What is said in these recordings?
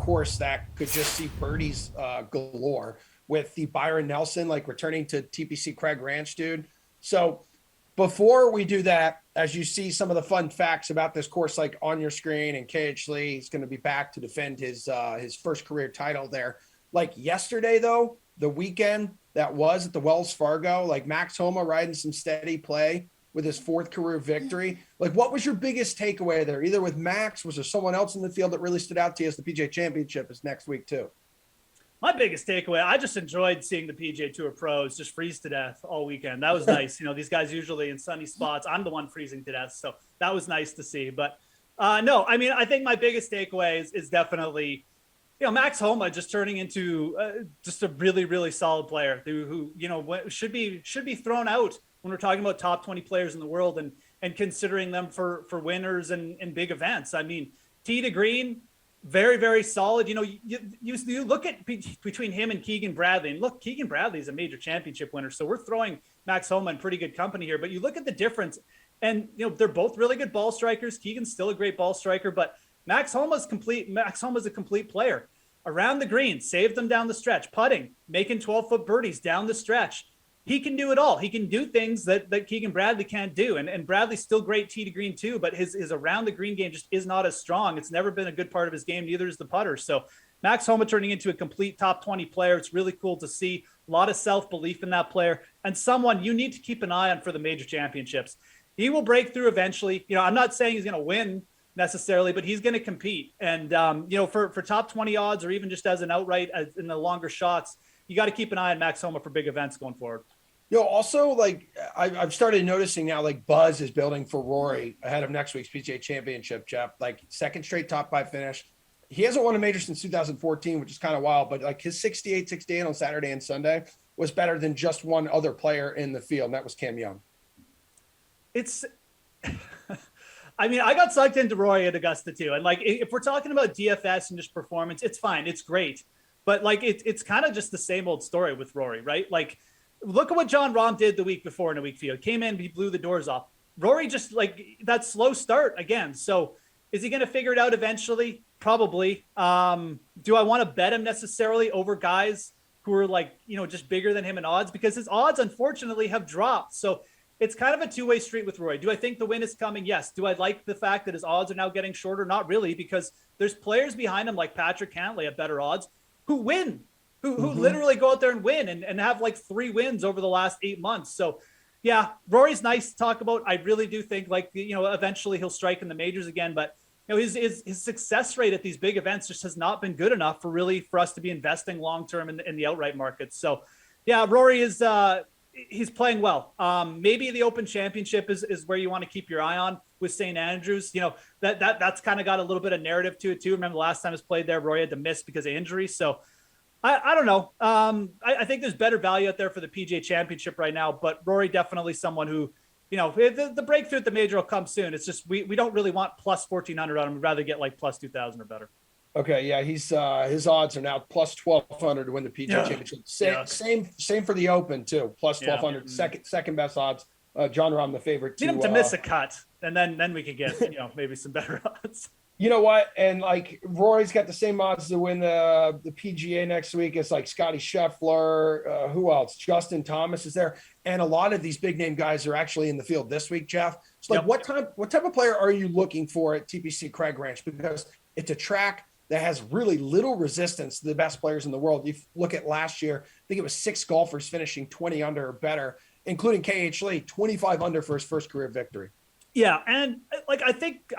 course that could just see birdies galore with the Byron Nelson, like returning to TPC Craig Ranch, dude. So before we do that, as you see some of the fun facts about this course, like on your screen, and KH Lee is going to be back to defend his first career title there. Like yesterday, though, the weekend that was at the Wells Fargo, like Max Homa riding some steady play with his fourth career victory. Like, what was your biggest takeaway there? Either with Max, was there someone else in the field that really stood out to you as the PGA Championship is next week too? My biggest takeaway, I just enjoyed seeing the PGA Tour pros just freeze to death all weekend. That was nice. These guys usually in sunny spots. I'm the one freezing to death, so that was nice to see. But no, I mean, I think my biggest takeaway is definitely, Max Homa just turning into just a really, really solid player who should be thrown out when we're talking about top 20 players in the world and considering them for winners and big events. I mean, tee to green, very, very solid. You look at between him and Keegan Bradley, and look, Keegan Bradley is a major championship winner, so we're throwing Max Homa in pretty good company here. But you look at the difference, and they're both really good ball strikers. Keegan's still a great ball striker, but Max Homa's complete. Max Homa's a complete player. Around the green, saved them down the stretch, putting, making 12-foot birdies down the stretch. He can do it all. He can do things that Keegan Bradley can't do. And Bradley's still great tee to green too, but his around the green game just is not as strong. It's never been a good part of his game. Neither is the putter. So Max Homa turning into a complete top 20 player. It's really cool to see. A lot of self-belief in that player, and someone you need to keep an eye on for the major championships. He will break through eventually. I'm not saying he's going to win necessarily, but he's going to compete. And, for top 20 odds, or even just as an outright in the longer shots, you got to keep an eye on Max Homa for big events going forward. Also, like I've started noticing now, like buzz is building for Rory ahead of next week's PGA Championship, Geoff. Like second straight top 5 finish. He hasn't won a major since 2014, which is kind of wild, but like his 68 on Saturday and Sunday was better than just one other player in the field, and that was Cam Young. I mean, I got sucked into Rory at Augusta too. And like, if we're talking about DFS and just performance, it's fine. It's great. But like, it's kind of just the same old story with Rory, right? Like, look at what Jon Rahm did the week before in a week field. Came in, he blew the doors off. Rory just like that slow start again. So is he going to figure it out eventually? Probably. Do I want to bet him necessarily over guys who are like, just bigger than him in odds? Because his odds, unfortunately, have dropped. So it's kind of a two-way street with Rory. Do I think the win is coming? Yes. Do I like the fact that his odds are now getting shorter? Not really, because there's players behind him like Patrick Cantlay at better odds who win, who literally go out there and win and have like 3 wins over the last 8 months. So yeah, Rory's nice to talk about. I really do think eventually he'll strike in the majors again, but his success rate at these big events just has not been good enough for us to be investing long-term in the outright market. So yeah, Rory is, he's playing well. Maybe the Open Championship is where you want to keep your eye on with St. Andrews. That's kind of got a little bit of narrative to it too. Remember the last time it was played there, Rory had to miss because of injury. So I don't know. I think there's better value out there for the PGA Championship right now, but Rory definitely someone who, the breakthrough at the major will come soon. It's just we don't really want plus 1,400 on him. We'd rather get like plus 2,000 or better. Okay, yeah, he's his odds are now plus 1,200 to win the PGA Championship. Same for the Open too, plus 1,200. Second best odds. Jon Rahm the favorite. Need him to miss a cut, and then we could get maybe some better odds. You know what? And like Rory's got the same odds to win the PGA next week as like Scotty Scheffler. Who else? Justin Thomas is there, and a lot of these big name guys are actually in the field this week, Geoff. So like, what type of player are you looking for at TPC Craig Ranch? Because it's a track that has really little resistance to the best players in the world. You look at last year, I think it was 6 golfers finishing 20 under or better, including KH Lee, 25 under for his first career victory. Yeah, and like I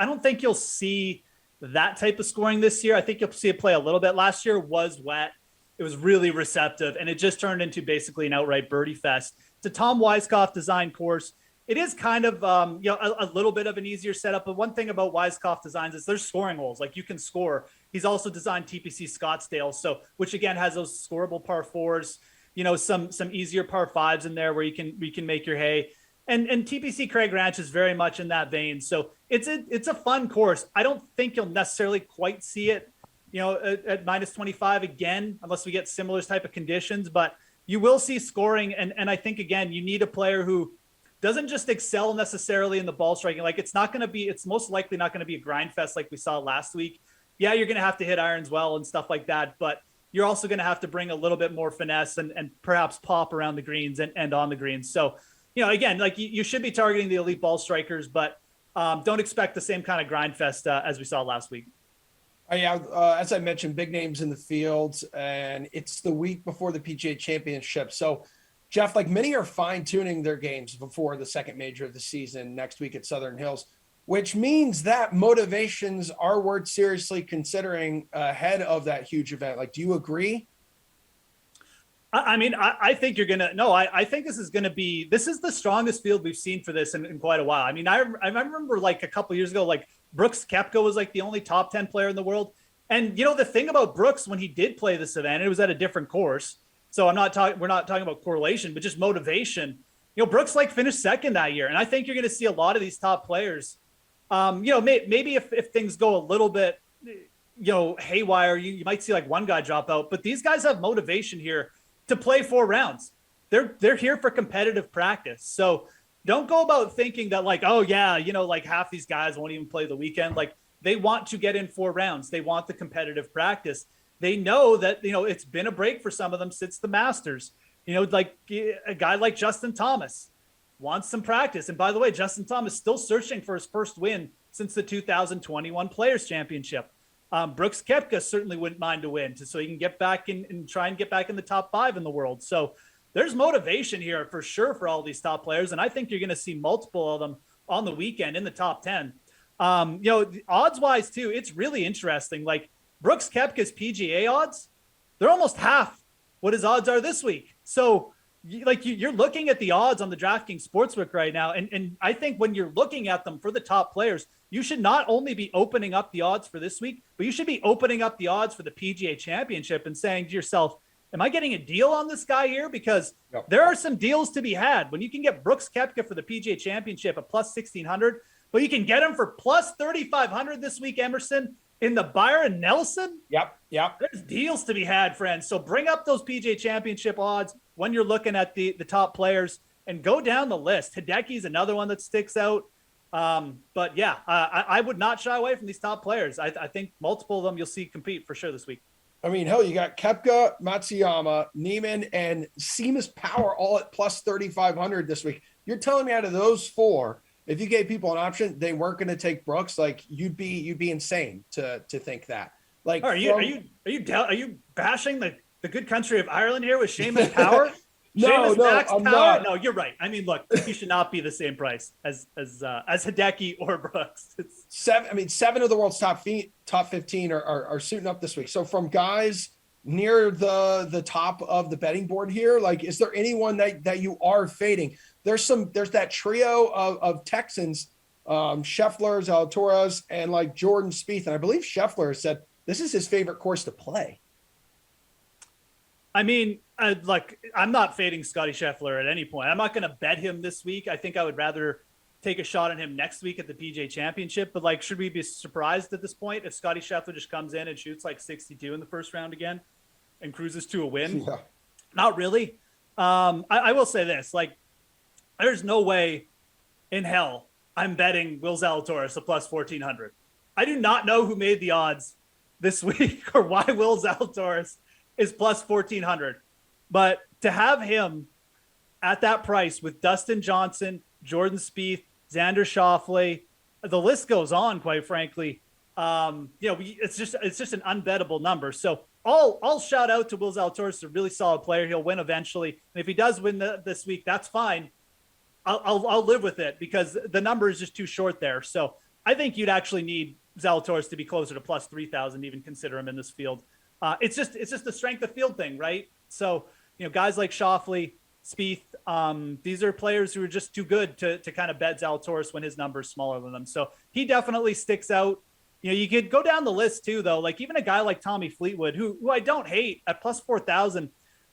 don't think you'll see that type of scoring this year. I think you'll see it play a little bit. Last year was wet. It was really receptive, and it just turned into basically an outright birdie fest. It's a Tom Weiskopf designed course. It is kind of a little bit of an easier setup, but one thing about Weiskopf designs is there's scoring holes. Like you can score. He's also designed TPC Scottsdale, so which again has those scoreable par 4s, some easier par 5s in there where you can make your hay. And TPC Craig Ranch is very much in that vein. So it's a fun course. I don't think you'll necessarily quite see it, at minus 25 again, unless we get similar type of conditions, but you will see scoring. And I think, again, you need a player who doesn't just excel necessarily in the ball striking. Like it's most likely not going to be a grind fest like we saw last week. yeah, you're going to have to hit irons well and stuff like that, but you're also going to have to bring a little bit more finesse and perhaps pop around the greens and on the greens. So, again, like you should be targeting the elite ball strikers, but don't expect the same kind of grind fest as we saw last week. Yeah, as I mentioned, big names in the field, and it's the week before the PGA Championship. So, Geoff, like many are fine-tuning their games before the second major of the season next week at Southern Hills, which means that motivations are worth seriously considering ahead of that huge event. Like, do you agree? I mean, I think you're going to – no, I think this is the strongest field we've seen for this in quite a while. I mean, I remember like a couple of years ago, like Brooks Koepka was like the only top 10 player in the world. And, the thing about Brooks when he did play this event, it was at a different course. So we're not talking about correlation, but just motivation. Brooks like finished second that year. And I think you're going to see a lot of these top players. Maybe if things go a little bit, haywire, you might see like one guy drop out, but these guys have motivation here to play 4 rounds. They're here for competitive practice. So don't go about thinking that like, oh yeah, like half these guys won't even play the weekend. Like they want to get in 4 rounds. They want the competitive practice. They know that, it's been a break for some of them since the Masters. Like a guy like Justin Thomas wants some practice. And by the way, Justin Thomas still searching for his first win since the 2021 Players Championship. Brooks Koepka certainly wouldn't mind a win so he can get back in and try and get back in the top 5 in the world. So there's motivation here for sure for all these top players. And I think you're going to see multiple of them on the weekend in the top 10. Odds wise too, it's really interesting. Like Brooks Koepka's PGA odds, they're almost half what his odds are this week. So you're looking at the odds on the DraftKings Sportsbook right now. And I think when you're looking at them for the top players, you should not only be opening up the odds for this week, but you should be opening up the odds for the PGA Championship and saying to yourself, am I getting a deal on this guy here? Because there are some deals to be had. When you can get Brooks Koepka for the PGA Championship at plus 1,600, but you can get him for plus 3,500 this week, Emerson, in the Byron Nelson. Yep. There's deals to be had, friends. So bring up those PGA Championship odds when you're looking at the top players and go down the list. Hideki's another one that sticks out. But yeah, I would not shy away from these top players. I think multiple of them you'll see compete for sure this week. I mean, hell, you got Koepka, Matsuyama, Neiman, and Seamus Power all at plus 3,500 this week. You're telling me out of those 4, if you gave people an option, they weren't going to take Brooks. Like you'd be insane to think that. Like, are you bashing the good country of Ireland here with Seamus Power? No, I'm not. No, you're right. I mean, look, he should not be the same price as Hideki or Brooks. It's 7 of the world's top 15 are suiting up this week. So from guys near the top of the betting board here, like, is there anyone that you are fading? There's that trio of Texans, Scheffler, Zalatoris, and like Jordan Spieth. And I believe Scheffler said this is his favorite course to play. I mean, I'm not fading Scotty Scheffler at any point. I'm not going to bet him this week. I think I would rather take a shot on him next week at the PGA Championship. But like, should we be surprised at this point if Scotty Scheffler just comes in and shoots like 62 in the first round again and cruises to a win? Yeah. Not really. I will say this, like, there's no way in hell I'm betting Will Zalatoris a plus 1,400. I do not know who made the odds this week or why Will Zalatoris is plus 1,400. But to have him at that price with Dustin Johnson, Jordan Spieth, Xander Schauffele, the list goes on, quite frankly. It's just an unbettable number. So I'll shout out to Will Zalatoris, a really solid player. He'll win eventually. And if he does win this week, that's fine. I'll live with it because the number is just too short there. So I think you'd actually need Zalatoris to be closer to plus 3,000 to even consider him in this field. It's just the strength of field thing, right? So, guys like Schauffele, Spieth, these are players who are just too good to kind of bet Zalatoris when his number is smaller than them. So he definitely sticks out. You could go down the list too, though. Like even a guy like Tommy Fleetwood, who I don't hate at plus 4,000,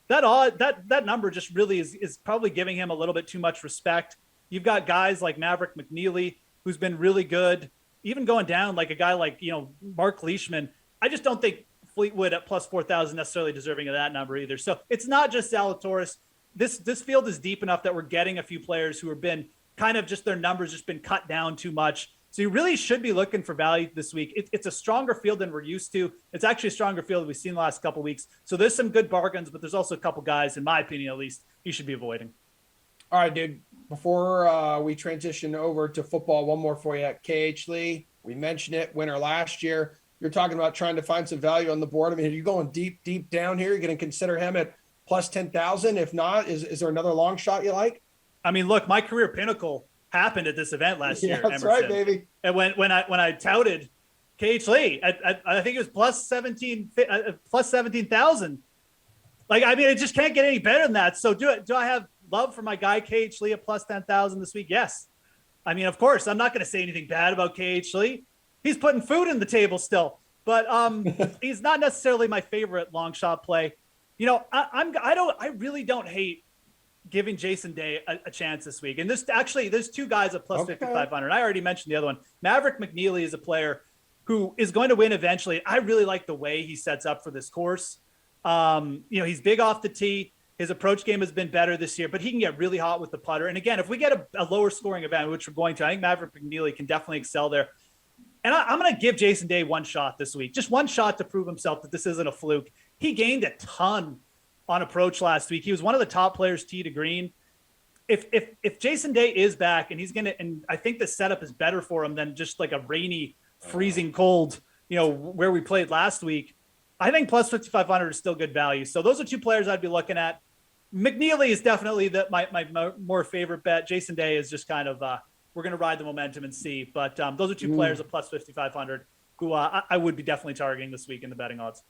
that number just really is probably giving him a little bit too much respect. You've got guys like Maverick McNeely, who's been really good. Even going down like a guy like, Mark Leishman, I just don't think Fleetwood at plus 4,000 necessarily deserving of that number either. So it's not just Zalatoris. This field is deep enough that we're getting a few players who have been kind of just their numbers just been cut down too much. So you really should be looking for value this week. It's a stronger field than we're used to. It's actually a stronger field than we've seen the last couple of weeks. So there's some good bargains, but there's also a couple guys, in my opinion, at least, you should be avoiding. All right, dude. Before we transition over to football, one more for you. KH Lee, we mentioned it, winner last year. You're talking about trying to find some value on the board. I mean, are you going deep down here? You're going to consider him at plus 10,000? If not, is there another long shot you like? I mean, look, my career pinnacle happened at this event last year. That's Emerson. right, baby. And when I touted KH Lee, I think it was plus 17,000. Like, I mean, it just can't get any better than that. So do I have love for my guy KH Lee at plus 10,000 this week? Yes. I mean, of course, I'm not going to say anything bad about KH Lee. He's putting food in the table still, but he's not necessarily my favorite long shot play. You know, I really don't hate giving Jason Day a chance this week. And there's two guys at plus 5,500. I already mentioned the other one. Maverick McNeely is a player who is going to win eventually. I really like the way he sets up for this course. You know, he's big off the tee. His approach game has been better this year, but he can get really hot with the putter. And again, if we get a lower scoring event, which we're going to, I think Maverick McNeely can definitely excel there. And I'm going to give Jason Day one shot this week, just one shot to prove himself that this isn't a fluke. He gained a ton on approach last week. He was one of the top players tee to green. If Jason Day is back and and I think the setup is better for him than just like a rainy, freezing cold, you know, where we played last week, I think plus 5,500 is still good value. So those are two players I'd be looking at. McNeely is definitely my more favorite bet. Jason Day is just kind of, we're going to ride the momentum and see. But those are two players at plus 5,500 who I would be definitely targeting this week in the betting odds.